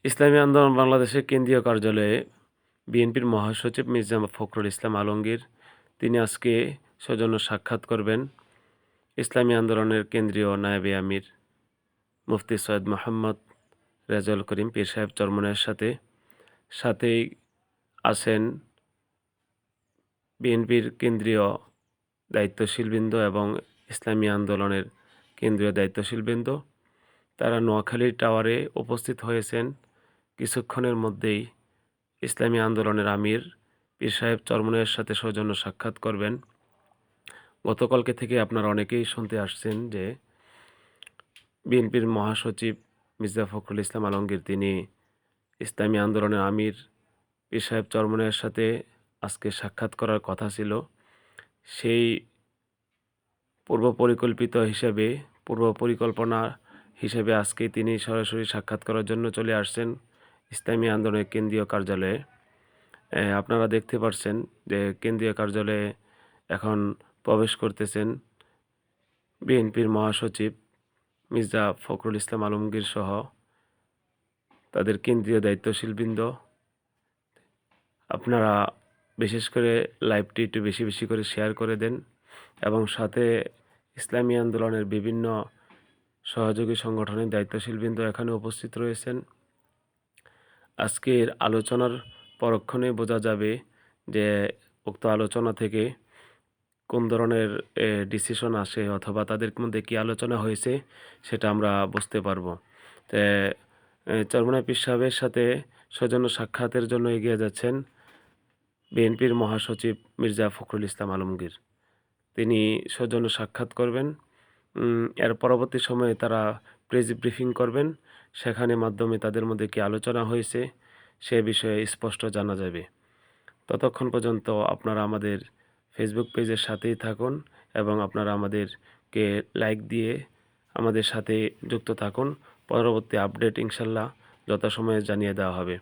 ইসলামী আন্দোলন বাংলাদেশের কেন্দ্রীয় কার্যালয়ে বিএনপির মহাসচিব মির্জা ফখরুল ইসলাম আলমগীর তিনি আজকে সৌজন্য সাক্ষাৎ করবেন ইসলামী আন্দোলনের কেন্দ্রীয় নায়েবে আমির মুফতি সৈয়দ মোহাম্মদ রেজাউল করিম পীর সাহেব চরমনায়ের সাথেই আছেন বিএনপির কেন্দ্রীয় দায়িত্বশীলবৃন্দ এবং ইসলামী আন্দোলনের কেন্দ্রীয় দায়িত্বশীলবৃন্দ। তারা নোয়াখালীর টাওয়ারে উপস্থিত হয়েছেন। কিছুক্ষণের মধ্যেই ইসলামী আন্দোলনের আমির পীর সাহেব চরমনায়ের সাথে সৌজন্য সাক্ষাৎ করবেন। গতকালকে থেকে আপনারা অনেকেই শুনতে আসছেন যে বিএনপির মহাসচিব মির্জা ফখরুল ইসলাম আলমগীর তিনি ইসলামী আন্দোলনের আমির পীর সাহেব চরমনায়ের সাথে আজকে সাক্ষাৎ করার কথা ছিল। সেই পূর্ব পরিকল্পনা হিসেবে আজকেই তিনি সরাসরি সাক্ষাৎ করার জন্য চলে আসছেন ইসলামী আন্দোলনের কেন্দ্রীয় কার্যালয়ে। আপনারা দেখতে পাচ্ছেন যে কেন্দ্রীয় কার্যালয়ে এখন প্রবেশ করতেছেন বিএনপির মহাসচিব মির্জা ফখরুল ইসলাম আলমগীর সহ তাদের কেন্দ্রীয় দায়িত্বশীলবৃন্দ। আপনারা বিশেষ করে লাইভটি একটু বেশি বেশি করে শেয়ার করে দেন এবং সাথে ইসলামী আন্দোলনের বিভিন্ন সহযোগী সংগঠনের দায়িত্বশীলবৃন্দ এখানে উপস্থিত রয়েছেন। আজকের আলোচনার পরক্ষণে বোঝা যাবে যে উক্ত আলোচনা থেকে কোন ধরনের ডিসিশন আসে অথবা তাদের মধ্যে কী আলোচনা হয়েছে সেটা আমরা বুঝতে পারবো। তে চরমনায় পীর সাহেবের সাথে সৌজন্য সাক্ষাতের জন্য এগিয়ে যাচ্ছেন বিএনপির মহাসচিব মির্জা ফখরুল ইসলাম আলমগীর। তিনি সৌজন্য সাক্ষাৎ করবেন। এর পরবর্তী সময়ে তারা প্রেস ব্রিফিং করবেন। সেখানে মাধ্যমে তাদের মধ্যে কী আলোচনা হয়েছে সে বিষয়ে স্পষ্ট জানা যাবে। ততক্ষণ পর্যন্ত আপনারা আমাদের ফেসবুক পেজের সাথেই থাকুন এবং আপনারা আমাদেরকে লাইক দিয়ে আমাদের সাথে যুক্ত থাকুন। পরবর্তী আপডেট ইনশাল্লাহ যথাসময়ে জানিয়ে দেওয়া হবে।